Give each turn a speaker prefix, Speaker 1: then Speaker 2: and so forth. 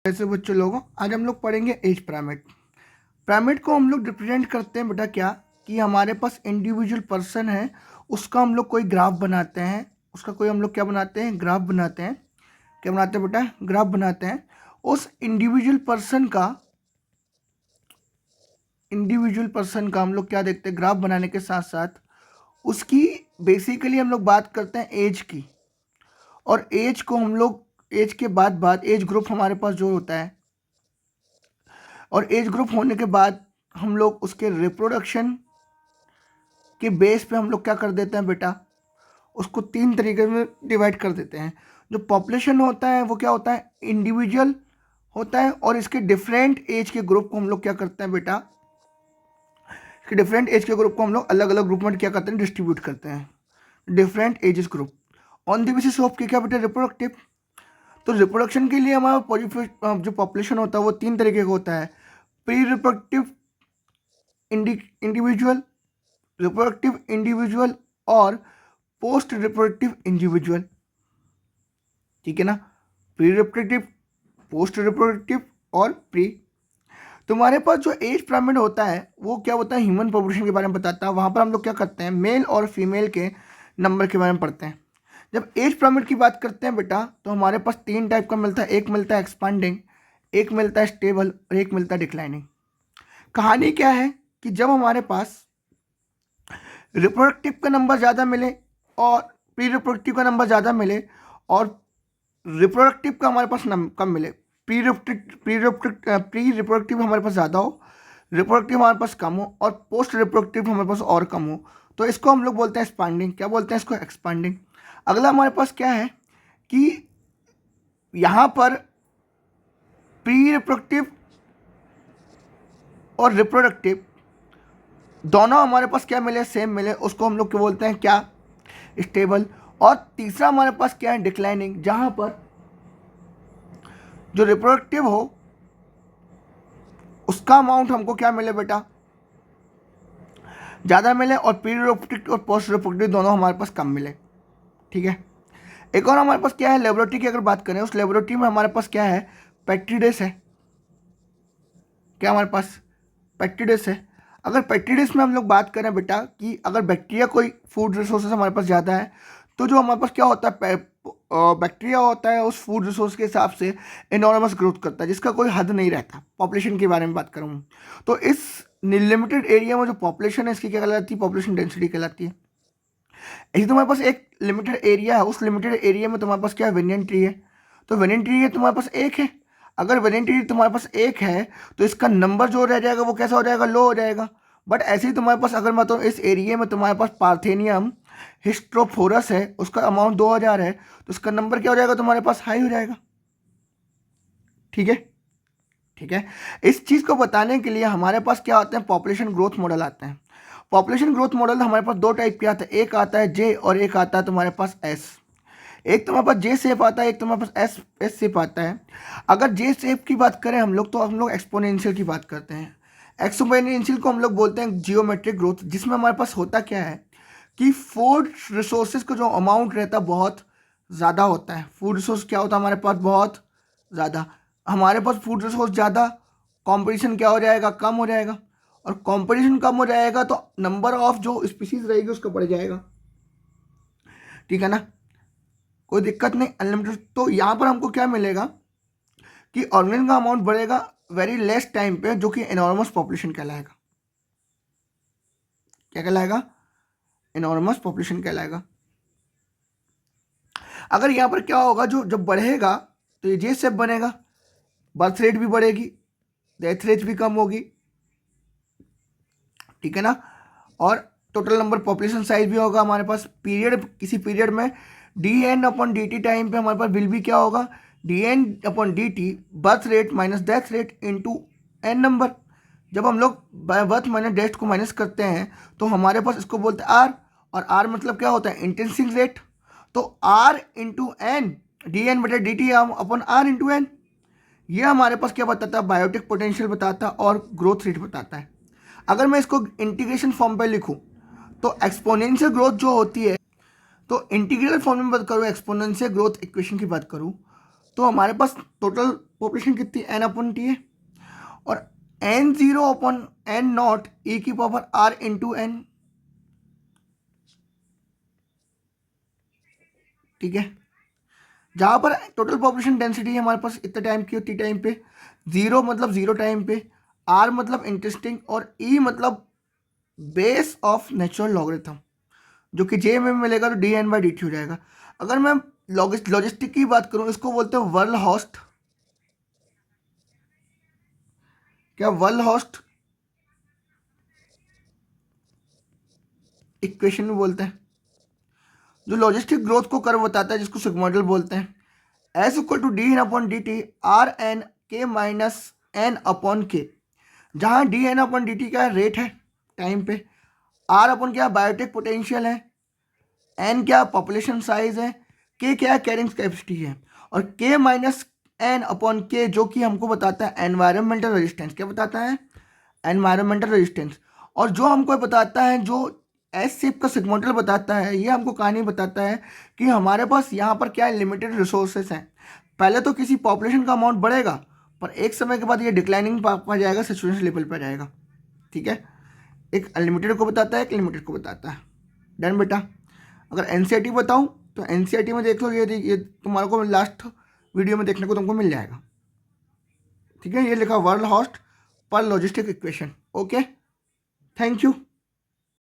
Speaker 1: ऐसे बच्चों लोगों, आज हम लोग पढ़ेंगे एज पिरामिड। पिरामिड को हम लोग रिप्रेजेंट करते हैं बेटा क्या कि हमारे पास इंडिविजुअल पर्सन है, उसका हम लोग कोई ग्राफ बनाते हैं, उसका कोई हम लोग क्या बनाते हैं, ग्राफ बनाते हैं। क्या बनाते हैं बेटा, ग्राफ बनाते हैं। उस इंडिविजुअल पर्सन का हम लोग क्या देखते हैं, ग्राफ बनाने के साथ साथ उसकी बेसिकली हम लोग बात करते हैं एज की। और एज को हम लोग एज के बाद एज ग्रुप हमारे पास जो होता है, और एज ग्रुप होने के बाद हम लोग उसके रिप्रोडक्शन के बेस पे हम लोग क्या कर देते हैं बेटा, उसको 3 तरीके में डिवाइड कर देते हैं। जो पॉपुलेशन होता है वो क्या होता है, इंडिविजुअल होता है, और इसके डिफरेंट एज के ग्रुप को हम लोग क्या करते हैं बेटा, इसके डिफरेंट एज के ग्रुप को हम लोग अलग अलग ग्रुप में क्या करते हैं, डिस्ट्रीब्यूट करते हैं, different ages group on the basis of क्या बेटा, रिप्रोडक्टिव। तो रिप्रोडक्शन के लिए हमारा जो पॉपुलेशन होता है वो 3 तरीके का होता है, pre reproductive individual, reproductive individual और पोस्ट रिप्रोडक्टिव इंडिविजुअल। ठीक है ना, प्री रिप्रोडक्टिव, पोस्ट रिप्रोडक्टिव और प्री। तुम्हारे पास जो एज पिरामिड होता है वो क्या होता है, ह्यूमन पॉपुलेशन के बारे में बताता है। वहाँ पर हम लोग क्या करते हैं, मेल और फीमेल के नंबर के बारे में पढ़ते हैं। जब एज पिरामिड की बात करते हैं बेटा तो हमारे पास 3 टाइप का मिलता है, एक मिलता है एक्सपांडिंग, एक मिलता है स्टेबल और एक मिलता है डिक्लाइनिंग। कहानी क्या है कि जब हमारे पास रिप्रोडक्टिव का नंबर ज़्यादा मिले और प्री रिप्रोडक्टिव का नंबर ज़्यादा मिले, और रिप्रोडक्टिव का हमारे पास कम मिले, प्री रिप्रोडक्टिव हमारे पास ज़्यादा हो, रिप्रोडक्टिव हमारे पास कम हो, और पोस्ट रिप्रोडक्टिव हमारे पास और कम हो, तो इसको हम लोग बोलते हैं एक्सपांडिंग। क्या बोलते हैं इसको, एक्सपांडिंग। अगला हमारे पास क्या है कि यहाँ पर प्री रिप्रोडक्टिव और रिप्रोडक्टिव दोनों हमारे पास क्या मिले, सेम मिले, उसको हम लोग क्या बोलते हैं, क्या, स्टेबल। और तीसरा हमारे पास क्या है, डिक्लाइनिंग, जहां पर जो रिप्रोडक्टिव हो उसका अमाउंट हमको क्या मिले बेटा, ज़्यादा मिले, और प्री रिप्रोडक्टिव और पोस्ट रिप्रोडक्टिव दोनों हमारे पास कम मिले। ठीक है। एक और हमारे पास क्या है, लेबोरेटरी की अगर बात करें, उस लेबोरेटरी में हमारे पास क्या है, पेट्रीडेस है। क्या हमारे पास पेट्रीडेस है। अगर पेट्रीडेस में हम लोग बात करें बेटा कि अगर बैक्टीरिया कोई फूड रिसोर्सेज हमारे पास ज़्यादा है, तो जो हमारे पास क्या होता है, बैक्टीरिया होता है उस फूड रिसोर्स के हिसाब से इनॉर्मस ग्रोथ करता है, जिसका कोई हद नहीं रहता। पॉपुलेशन के बारे में बात करूँ तो इस लिमिटेड एरिया में जो पॉपुलेशन है इसकी क्या कहलाती है, पॉपुलेशन डेंसिटी कहलाती है। ऐसे तुम्हारे पास एक लिमिटेड एरिया है, उस लिमिटेड एरिया में तुम्हारे पास क्या है, वेरिएंट ट्री है। तो वेरिएंट ट्री है तुम्हारे पास एक है। अगर वेरिएंट ट्री तुम्हारे पास एक है तो इसका नंबर जो रह जाएगा वो कैसा हो जाएगा, लो हो जाएगा। बट ऐसे ही तुम्हारे पास अगर मतलब इस एरिया में तुम्हारे पास पार्थेनियम हिस्ट्रोफोरस है, उसका अमाउंट 2000 है, तो उसका नंबर क्या हो जाएगा, तुम्हारे पास हाई हो जाएगा। ठीक है, ठीक है। इस चीज़ को बताने के लिए हमारे पास क्या आते हैं, पॉपुलेशन ग्रोथ मॉडल आते हैं। पॉपुलेशन ग्रोथ मॉडल हमारे पास 2 टाइप के आते हैं, एक आता है जे और एक आता है तुम्हारे पास एस। एक तुम्हारे पास जे शेप आता है, एक तुम्हारे पास एस शेप आता है। अगर जे शेप की बात करें हम लोग तो हम लोग एक्सपोनेंशियल की बात करते हैं। एक्सपोनेंशियल को हम लोग बोलते हैं जियोमेट्रिक ग्रोथ, जिसमें हमारे पास होता क्या है कि फूड रिसोर्सेज का जो अमाउंट रहता है बहुत ज़्यादा होता है। फूड रिसोर्स क्या होता है हमारे पास, बहुत ज़्यादा। हमारे पास फूड रिसोर्स ज़्यादा, कंपटीशन क्या हो जाएगा, कम हो जाएगा, और कंपटीशन कम हो जाएगा तो नंबर ऑफ जो स्पीसीज रहेगी उसका बढ़ जाएगा। ठीक है ना, कोई दिक्कत नहीं, अनलिमिटेड। तो यहाँ पर हमको क्या मिलेगा कि ऑर्गेनिज्म का अमाउंट बढ़ेगा वेरी लेस टाइम पे, जो कि एनॉर्मस पॉपुलेशन कहलाएगा। क्या कहलाएगा, एनॉर्मस पॉपुलेशन कहलाएगा। अगर यहाँ पर क्या होगा, जो जब बढ़ेगा तो ये जे शेप बनेगा, बर्थ रेट भी बढ़ेगी, डेथ रेट भी कम होगी। ठीक है ना, और टोटल नंबर पॉपुलेशन साइज भी होगा हमारे पास। पीरियड, किसी पीरियड में D N upon D T time पे हमारे पास विल भी क्या होगा, D N upon D T birth rate minus death rate into N number. जब हम लोग बर्थ माइनस डेथ को माइनस करते हैं तो हमारे पास इसको बोलते हैं आर, और आर मतलब क्या होता है, इंटेंसिव रेट। तो r into n, d n बटे d t upon r into n, ये हमारे पास क्या बताता है, बायोटिक पोटेंशियल बताता है और ग्रोथ रेट बताता है। अगर मैं इसको इंटीग्रेशन फॉर्म पे लिखूं तो एक्सपोनेंशियल ग्रोथ जो होती है, तो इंटीग्रल फॉर्म में बात करूँ, एक्सपोनेंशियल ग्रोथ इक्वेशन की बात करूँ तो हमारे पास टोटल पॉपुलेशन कितनी n/t है, और n0/n0 e⁻r इंटू n, ठीक है। जहाँ पर टोटल पॉपुलेशन डेंसिटी हमारे पास इतने टाइम की होती टाइम पे, 0 मतलब 0 टाइम पे, r मतलब इंटरेस्टिंग, और e मतलब बेस ऑफ नेचुरल लॉगरिथम, जो कि जे में मिलेगा तो dn/dt हो जाएगा। अगर मैं लॉजिस्टिक की बात करूं, इसको बोलते हैं वर्ल्ड हॉस्ट, क्या वर्ल्ड हॉस्ट इक्वेशन में बोलते हैं, जो लॉजिस्टिक ग्रोथ को कर्व बताता है, जिसको सिग्मोइडल बोलते हैं। S equal to dn/dt R N के माइनस n/k, जहाँ dn/dt क्या रेट है टाइम पे, r क्या बायोटिक पोटेंशियल है, n क्या पॉपुलेशन साइज है, k क्या कैरिंग कैपेसिटी है, और k माइनस n/k जो कि हमको बताता है एनवायरमेंटल रेजिस्टेंस। क्या बताता है? Environmental resistance. और जो हमको बताता है, जो एस शेप का सिग्मोइडल बताता है, ये हमको कहानी बताता है कि हमारे पास यहाँ पर क्या लिमिटेड रिसोर्सेस हैं। पहले तो किसी पॉपुलेशन का अमाउंट बढ़ेगा, पर एक समय के बाद ये डिक्लाइनिंग पर जाएगा, सैचुरेशन लेवल पर जाएगा, ठीक है। एक अनलिमिटेड को बताता है, एक लिमिटेड को बताता है। डन बेटा। अगर एनसीईआरटी बताऊँ तो एनसीईआरटी में देख लो, ये तुम्हारे को लास्ट वीडियो में देखने को तुमको मिल जाएगा, ठीक है। ये लिखा वर्ल्ड हॉस्ट पर logistic equation. Okay, thank you.